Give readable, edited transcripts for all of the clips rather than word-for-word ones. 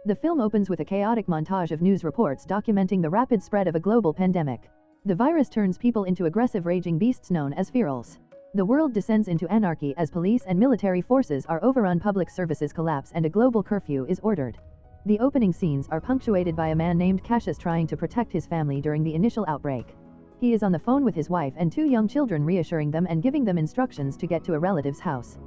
The film opens with a chaotic montage of news reports documenting the rapid spread of a global pandemic. The virus turns people into aggressive raging beasts known as virulents. The world descends into anarchy as police and military forces are overrun, public services collapse, and a global curfew is ordered. The opening scenes are punctuated by a man named Cassius trying to protect his family during the initial outbreak. He is on the phone with his wife and 2 young children, reassuring them and giving them instructions to get to a relative's house.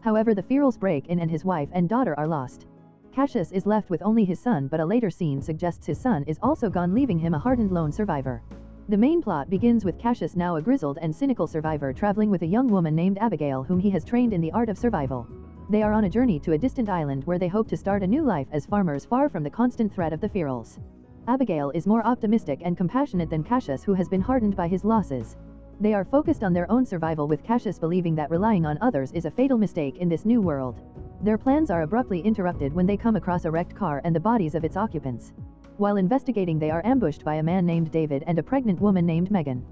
However, the virulents break in and his wife and daughter are lost. Cassius is left with only his son, but a later scene suggests his son is also gone, leaving him a hardened lone survivor. The main plot begins with Cassius, now a grizzled and cynical survivor, traveling with a young woman named Abigail whom he has trained in the art of survival. They are on a journey to a distant island where they hope to start a new life as farmers, far from the constant threat of the virulents. Abigail is more optimistic and compassionate than Cassius, who has been hardened by his losses. They are focused on their own survival, with Cassius believing that relying on others is a fatal mistake in this new world. Their plans are abruptly interrupted when they come across a wrecked car and the bodies of its occupants. While investigating, they are ambushed by a man named David and a pregnant woman named Megan.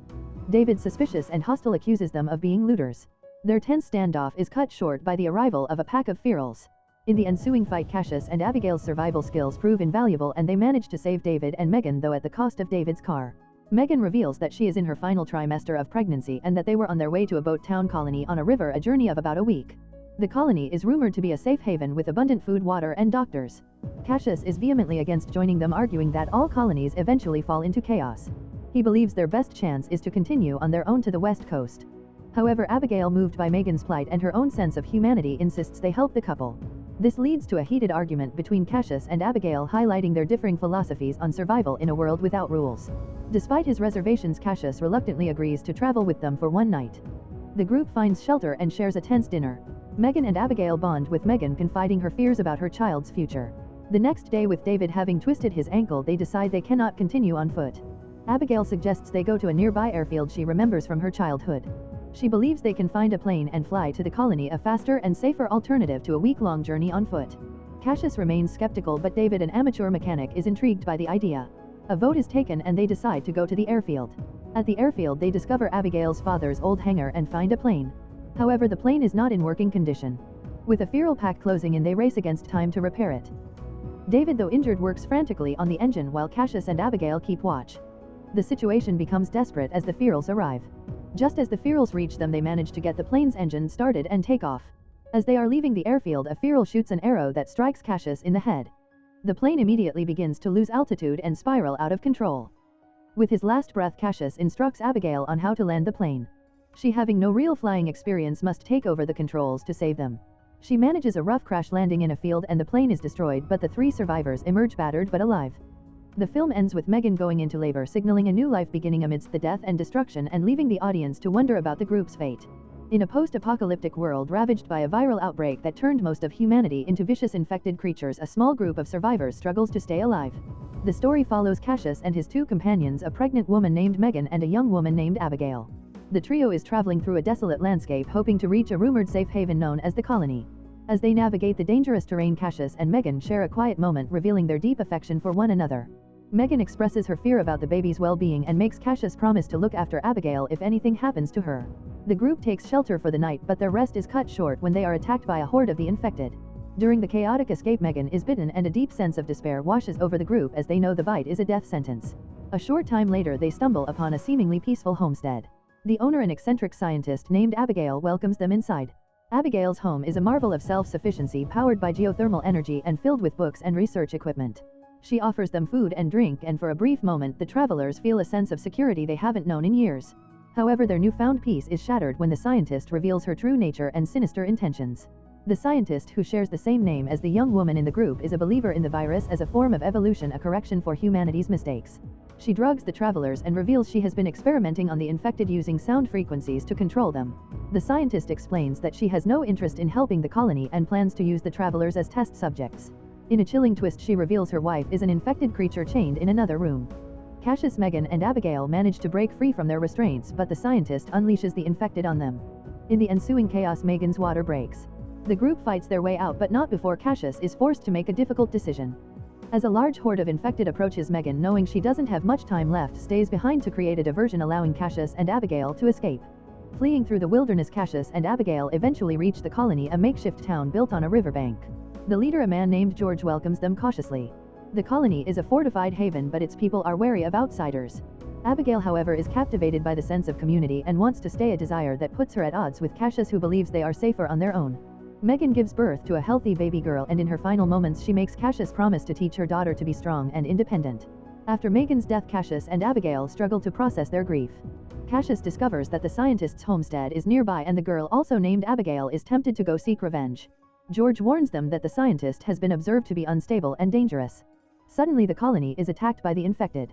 David, suspicious and hostile, accuses them of being looters. Their tense standoff is cut short by the arrival of a pack of virulents. In the ensuing fight, Cassius and Abigail's survival skills prove invaluable and they manage to save David and Megan, though at the cost of David's car. Megan reveals that she is in her final trimester of pregnancy and that they were on their way to a boat town colony on a river, a journey of about a week. The colony is rumored to be a safe haven with abundant food, water, and doctors. Cassius is vehemently against joining them, arguing that all colonies eventually fall into chaos. He believes their best chance is to continue on their own to the west coast. However, Abigail, moved by Megan's plight and her own sense of humanity, insists they help the couple. This leads to a heated argument between Cassius and Abigail, highlighting their differing philosophies on survival in a world without rules. Despite his reservations, Cassius reluctantly agrees to travel with them for one night. The group finds shelter and shares a tense dinner. Megan and Abigail bond, with Megan confiding her fears about her child's future. The next day, with David having twisted his ankle, they decide they cannot continue on foot. Abigail suggests they go to a nearby airfield she remembers from her childhood. She believes they can find a plane and fly to the colony, a faster and safer alternative to a week-long journey on foot. Cassius remains skeptical, but David, an amateur mechanic, is intrigued by the idea. A vote is taken and they decide to go to the airfield. At the airfield, they discover Abigail's father's old hangar and find a plane. However, the plane is not in working condition. With a viral pack closing in, they race against time to repair it. David, though injured, works frantically on the engine while Cassius and Abigail keep watch. The situation becomes desperate as the virulents arrive. Just as the virulents reach them, they manage to get the plane's engine started and take off. As they are leaving the airfield, a virulent shoots an arrow that strikes Cassius in the head. The plane immediately begins to lose altitude and spiral out of control. With his last breath, Cassius instructs Abigail on how to land the plane. She, having no real flying experience, must take over the controls to save them. She manages a rough crash landing in a field and the plane is destroyed, but the 3 survivors emerge battered but alive. The film ends with Megan going into labor, signaling a new life beginning amidst the death and destruction and leaving the audience to wonder about the group's fate. In a post-apocalyptic world ravaged by a viral outbreak that turned most of humanity into vicious infected creatures, a small group of survivors struggles to stay alive. The story follows Cassius and his 2 companions, a pregnant woman named Megan and a young woman named Abigail. The trio is traveling through a desolate landscape, hoping to reach a rumored safe haven known as the colony. As they navigate the dangerous terrain, Cassius and Megan share a quiet moment, revealing their deep affection for one another. Megan expresses her fear about the baby's well-being and makes Cassius promise to look after Abigail if anything happens to her. The group takes shelter for the night, but their rest is cut short when they are attacked by a horde of the infected. During the chaotic escape, Megan is bitten and a deep sense of despair washes over the group as they know the bite is a death sentence. A short time later, they stumble upon a seemingly peaceful homestead. The owner, an eccentric scientist named Abigail, welcomes them inside. Abigail's home is a marvel of self-sufficiency, powered by geothermal energy and filled with books and research equipment. She offers them food and drink, and for a brief moment the travelers feel a sense of security they haven't known in years. However, their newfound peace is shattered when the scientist reveals her true nature and sinister intentions. The scientist, who shares the same name as the young woman in the group, is a believer in the virus as a form of evolution, a correction for humanity's mistakes. She drugs the travelers and reveals she has been experimenting on the infected using sound frequencies to control them. The scientist explains that she has no interest in helping the colony and plans to use the travelers as test subjects. In a chilling twist, she reveals her wife is an infected creature chained in another room. Cassius, Megan, and Abigail manage to break free from their restraints, but the scientist unleashes the infected on them. In the ensuing chaos, Megan's water breaks. The group fights their way out, but not before Cassius is forced to make a difficult decision. As a large horde of infected approaches, Megan, knowing she doesn't have much time left, stays behind to create a diversion, allowing Cassius and Abigail to escape. Fleeing through the wilderness, Cassius and Abigail eventually reach the colony, a makeshift town built on a riverbank. The leader, a man named George, welcomes them cautiously. The colony is a fortified haven, but its people are wary of outsiders. Abigail, however, is captivated by the sense of community and wants to stay, a desire that puts her at odds with Cassius, who believes they are safer on their own. Megan gives birth to a healthy baby girl, and in her final moments she makes Cassius promise to teach her daughter to be strong and independent. After Megan's death, Cassius and Abigail struggle to process their grief. Cassius discovers that the scientist's homestead is nearby, and the girl, also named Abigail, is tempted to go seek revenge. George warns them that the scientist has been observed to be unstable and dangerous. Suddenly the colony is attacked by the infected.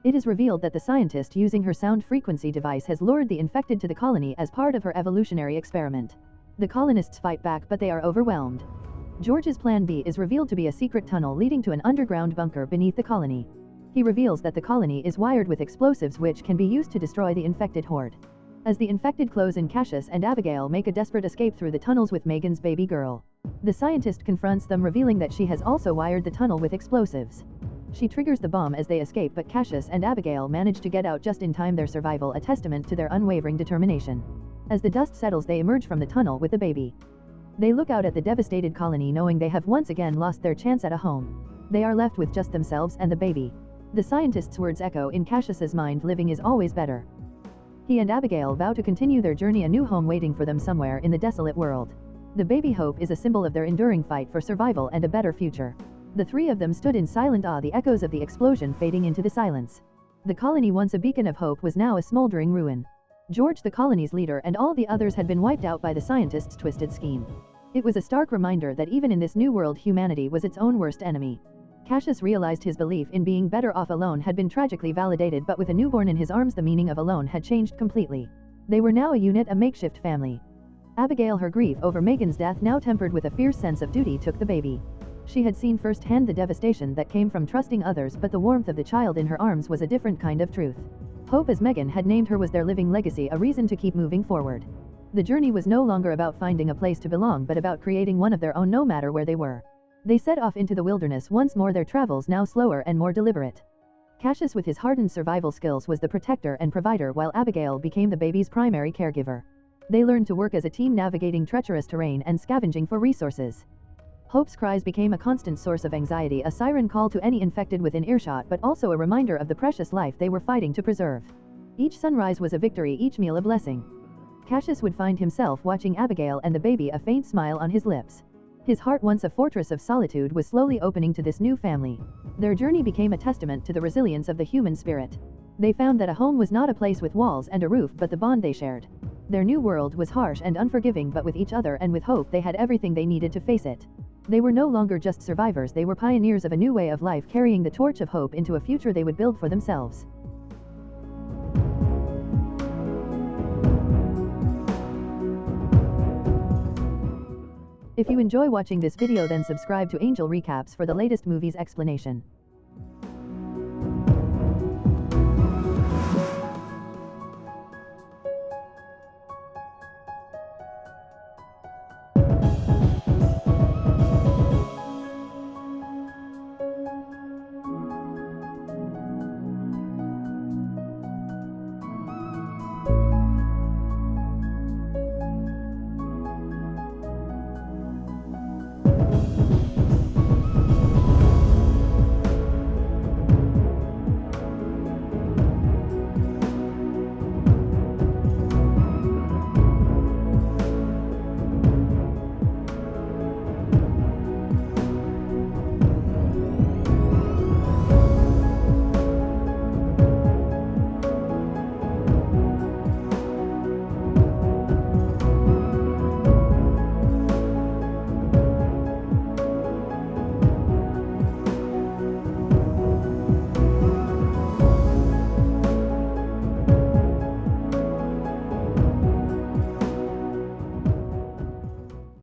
It is revealed that the scientist, using her sound frequency device, has lured the infected to the colony as part of her evolutionary experiment. The colonists fight back, but they are overwhelmed. George's plan B is revealed to be a secret tunnel leading to an underground bunker beneath the colony. He reveals that the colony is wired with explosives which can be used to destroy the infected horde. As the infected close in, Cassius and Abigail make a desperate escape through the tunnels with Megan's baby girl. The scientist confronts them, revealing that she has also wired the tunnel with explosives. She triggers the bomb as they escape, but Cassius and Abigail manage to get out just in time, their survival a testament to their unwavering determination. As the dust settles, they emerge from the tunnel with the baby. They look out at the devastated colony, knowing they have once again lost their chance at a home. They are left with just themselves and the baby. The scientist's words echo in Cassius's mind: living is always better. He and Abigail vow to continue their journey, a new home waiting for them somewhere in the desolate world. The baby Hope is a symbol of their enduring fight for survival and a better future. The three of them stood in silent awe, the echoes of the explosion fading into the silence. The colony, once a beacon of hope, was now a smoldering ruin. George, the colony's leader, and all the others had been wiped out by the scientist's twisted scheme. It was a stark reminder that even in this new world, humanity was its own worst enemy. Cassius realized his belief in being better off alone had been tragically validated, but with a newborn in his arms, the meaning of alone had changed completely. They were now a unit, a makeshift family. Abigail, her grief over Megan's death now tempered with a fierce sense of duty, took the baby. She had seen firsthand the devastation that came from trusting others, but the warmth of the child in her arms was a different kind of truth. Hope, as Megan had named her, was their living legacy, a reason to keep moving forward. The journey was no longer about finding a place to belong, but about creating one of their own, no matter where they were. They set off into the wilderness once more, their travels now slower and more deliberate. Cassius, with his hardened survival skills, was the protector and provider, while Abigail became the baby's primary caregiver. They learned to work as a team, navigating treacherous terrain and scavenging for resources. Hope's cries became a constant source of anxiety, a siren call to any infected within earshot, but also a reminder of the precious life they were fighting to preserve. Each sunrise was a victory, each meal a blessing. Cassius would find himself watching Abigail and the baby, a faint smile on his lips. His heart, once a fortress of solitude, was slowly opening to this new family. Their journey became a testament to the resilience of the human spirit. They found that a home was not a place with walls and a roof, but the bond they shared. Their new world was harsh and unforgiving, but with each other and with hope they had everything they needed to face it. They were no longer just survivors, they were pioneers of a new way of life, carrying the torch of hope into a future they would build for themselves. If you enjoy watching this video, then subscribe to Angel Recaps for the latest movies explanation.